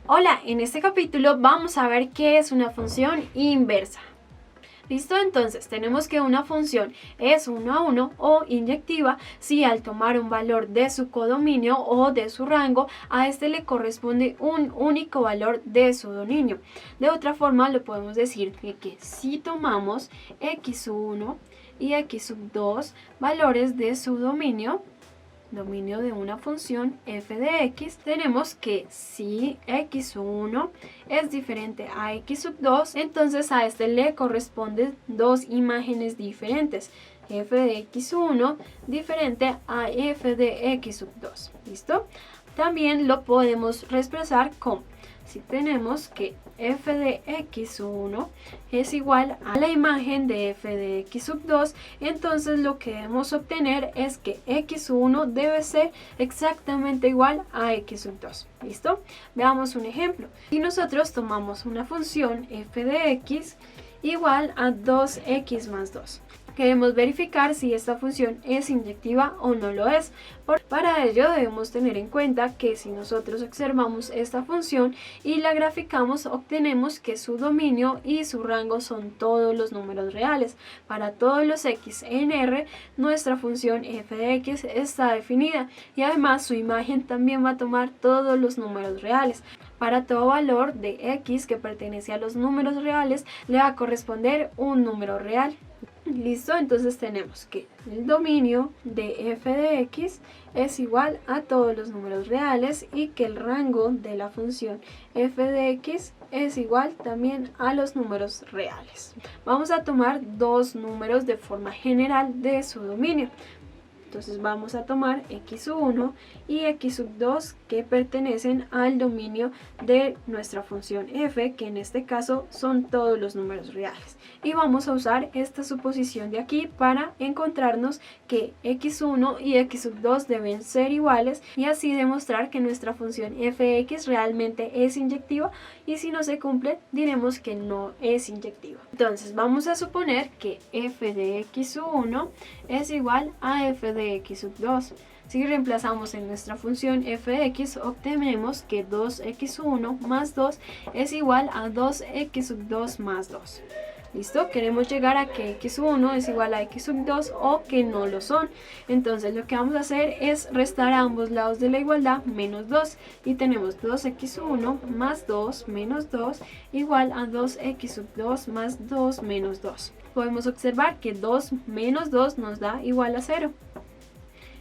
Hola, en este capítulo vamos a ver qué es una función inversa. ¿Listo? Entonces tenemos que una función es 1 a 1 o inyectiva si al tomar un valor de su codominio o de su rango, a este le corresponde un único valor de su dominio. De otra forma lo podemos decir que si tomamos x1 y x2 valores de su dominio de una función f de x, tenemos que si x1 es diferente a x2, entonces a este le corresponden dos imágenes diferentes, f de x1 diferente a f de x2. ¿Listo? También lo podemos expresar como si tenemos que f de x1 es igual a la imagen de f de x2, entonces lo que debemos obtener es que x1 debe ser exactamente igual a x2. ¿Listo? Veamos un ejemplo. Si nosotros tomamos una función f de x igual a 2x más 2. Queremos verificar si esta función es inyectiva o no lo es. Para ello debemos tener en cuenta que si nosotros observamos esta función y la graficamos, obtenemos que su dominio y su rango son todos los números reales. Para todos los x en R, nuestra función f de x está definida y además su imagen también va a tomar todos los números reales. Para todo valor de x que pertenece a los números reales, le va a corresponder un número real. ¿Listo? Entonces tenemos que el dominio de f de x es igual a todos los números reales y que el rango de la función f de x es igual también a los números reales. Vamos a tomar dos números de forma general de su dominio. Entonces vamos a tomar x1 y x2 que pertenecen al dominio de nuestra función f, que en este caso son todos los números reales. Y vamos a usar esta suposición de aquí para encontrarnos que x1 y x2 deben ser iguales y así demostrar que nuestra función f de x realmente es inyectiva, y si no se cumple diremos que no es inyectiva. Entonces vamos a suponer que f de x1 es igual a f de x2. Si reemplazamos en nuestra función f de x, obtenemos que 2x1 más 2 es igual a 2x2 más 2. ¿Listo? Queremos llegar a que x1 es igual a x2 o que no lo son. Entonces lo que vamos a hacer es restar a ambos lados de la igualdad menos 2. Y tenemos 2x1 más 2 menos 2 igual a 2x2 más 2 menos 2. Podemos observar que 2 menos 2 nos da igual a 0.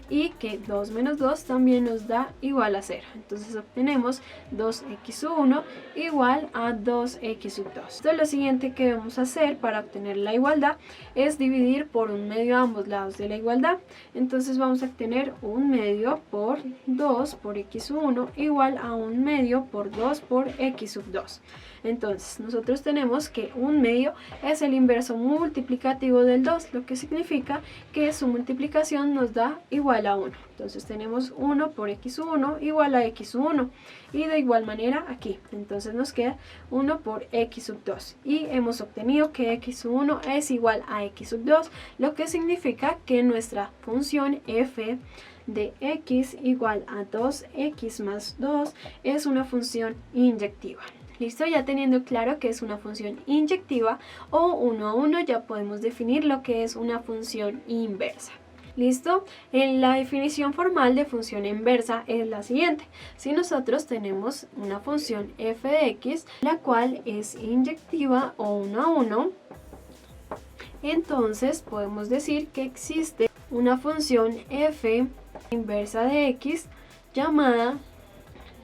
Y que 2 menos 2 también nos da igual a 0. Entonces obtenemos 2x1 igual a 2x2. Entonces lo siguiente que debemos hacer para obtener la igualdad es dividir por un medio a ambos lados de la igualdad. Entonces vamos a obtener un medio por 2 por x1 igual a un medio por 2 por x2. Entonces nosotros tenemos que un medio es el inverso multiplicativo del 2, lo que significa que su multiplicación nos da igual a 1. Entonces tenemos 1 por x1 igual a x1 y de igual manera aquí. Entonces nos queda 1 por x2 y hemos obtenido que x1 es igual a x2, lo que significa que nuestra función f de x igual a 2x más 2 es una función inyectiva. ¿Listo? Ya teniendo claro que es una función inyectiva o 1 a 1, ya podemos definir lo que es una función inversa. ¿Listo? La definición formal de función inversa es la siguiente. Si nosotros tenemos una función f de x, la cual es inyectiva o 1 a 1, entonces podemos decir que existe una función f inversa de x llamada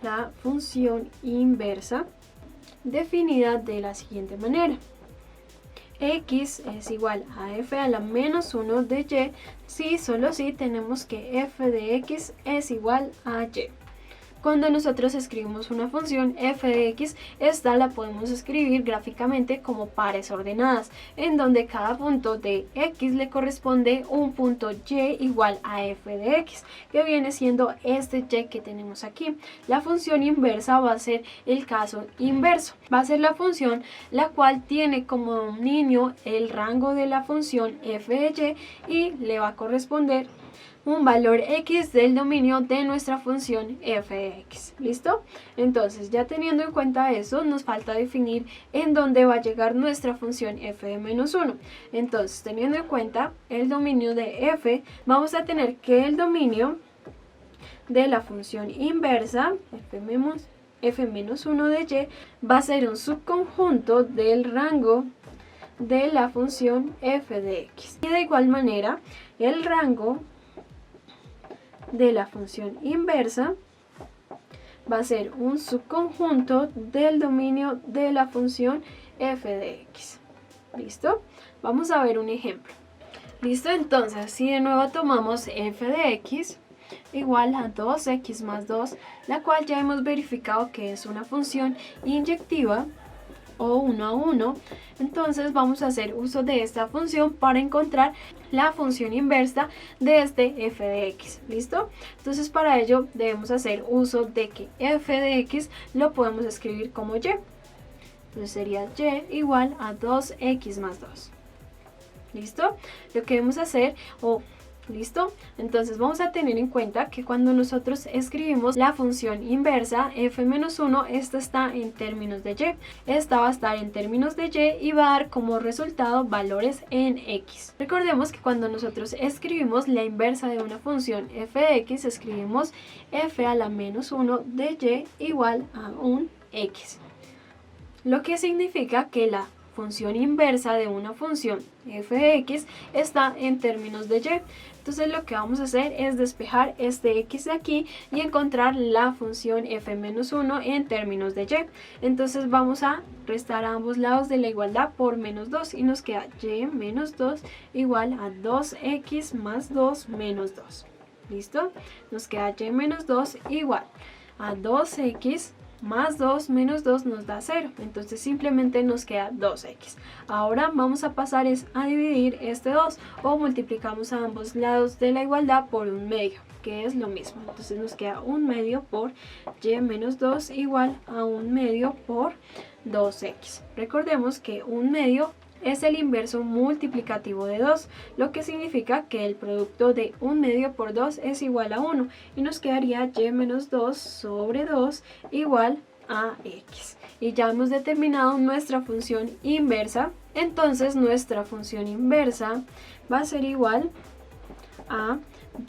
la función inversa, definida de la siguiente manera. X es igual a f a la menos 1 de y si solo si tenemos que f de x es igual a y. Cuando nosotros escribimos una función f de x, esta la podemos escribir gráficamente como pares ordenadas, en donde cada punto de x le corresponde un punto y igual a f de x, que viene siendo este y que tenemos aquí. La función inversa va a ser el caso inverso. Va a ser la función la cual tiene como dominio el rango de la función f de y le va a corresponder un valor x del dominio de nuestra función f de x. ¿Listo? Entonces, ya teniendo en cuenta eso, nos falta definir en dónde va a llegar nuestra función f de menos 1. Entonces, teniendo en cuenta el dominio de f, vamos a tener que el dominio de la función inversa, f menos 1 de y, va a ser un subconjunto del rango de la función f de x. Y de igual manera, el rango de la función inversa va a ser un subconjunto del dominio de la función f de x. ¿Listo? Vamos a ver un ejemplo. ¿Listo? Entonces, si de nuevo tomamos f de x igual a 2x más 2, la cual ya hemos verificado que es una función inyectiva o 1 a 1, entonces vamos a hacer uso de esta función para encontrar la función inversa de este f de x. ¿Listo? Entonces para ello debemos hacer uso de que f de x lo podemos escribir como y. Entonces sería y igual a 2x más 2. ¿Listo? Lo que debemos hacer, ¿listo? Entonces vamos a tener en cuenta que cuando nosotros escribimos la función inversa f-1, esta está en términos de y. Esta va a estar en términos de y y va a dar como resultado valores en x. Recordemos que cuando nosotros escribimos la inversa de una función f de x, escribimos f a la menos 1 de y igual a un x. Lo que significa que la función inversa de una función f de x está en términos de y. Entonces lo que vamos a hacer es despejar este x de aquí y encontrar la función f-1 en términos de y. Entonces vamos a restar a ambos lados de la igualdad por menos 2 y nos queda y menos 2 igual a 2x más 2 menos 2. ¿Listo? Nos queda y menos 2 igual a 2x más 2 menos 2 nos da 0, entonces simplemente nos queda 2x. Ahora vamos a pasar a dividir este 2 o multiplicamos a ambos lados de la igualdad por un medio, que es lo mismo. Entonces nos queda un medio por y menos 2 igual a un medio por 2x. Recordemos que un medio es el inverso multiplicativo de 2, lo que significa que el producto de un medio por 2 es igual a 1 y nos quedaría y menos 2 sobre 2 igual a x. Y ya hemos determinado nuestra función inversa, entonces nuestra función inversa va a ser igual a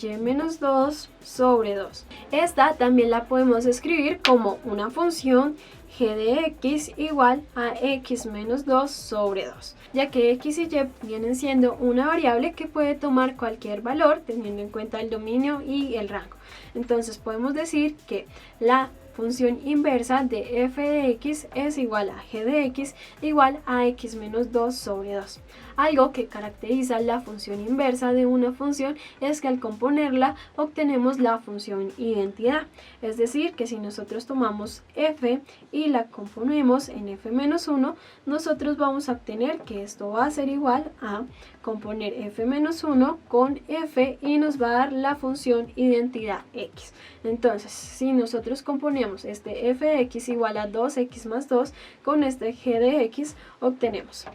y menos 2 sobre 2. Esta también la podemos escribir como una función g de x igual a x menos 2 sobre 2, ya que x y y vienen siendo una variable que puede tomar cualquier valor teniendo en cuenta el dominio y el rango. Entonces podemos decir que la función inversa de f de x es igual a g de x igual a x menos 2 sobre 2. Algo que caracteriza la función inversa de una función es que al componerla obtenemos la función identidad. Es decir, que si nosotros tomamos f y la componemos en f-1, nosotros vamos a obtener que esto va a ser igual a componer f-1 con f y nos va a dar la función identidad x. Entonces, si nosotros componemos este f de x igual a 2x más 2 con este g de x, obtenemos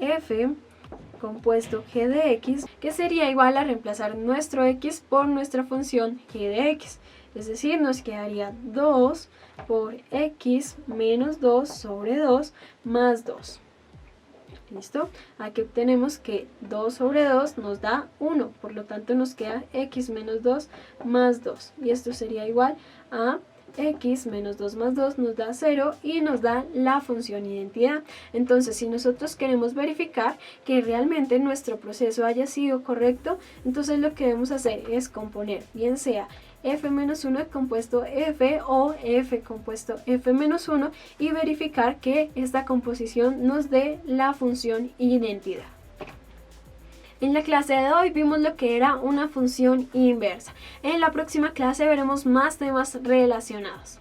f compuesto g de x, que sería igual a reemplazar nuestro x por nuestra función g de x. Es decir, nos quedaría 2 por x menos 2 sobre 2 más 2. ¿Listo? Aquí obtenemos que 2 sobre 2 nos da 1, por lo tanto nos queda x menos 2 más 2. Y esto sería igual a x menos 2 más 2 nos da 0 y nos da la función identidad. Entonces, si nosotros queremos verificar que realmente nuestro proceso haya sido correcto, entonces lo que debemos hacer es componer, bien sea f-1 compuesto f o f compuesto f-1 y verificar que esta composición nos dé la función identidad. En la clase de hoy vimos lo que era una función inversa. En la próxima clase veremos más temas relacionados.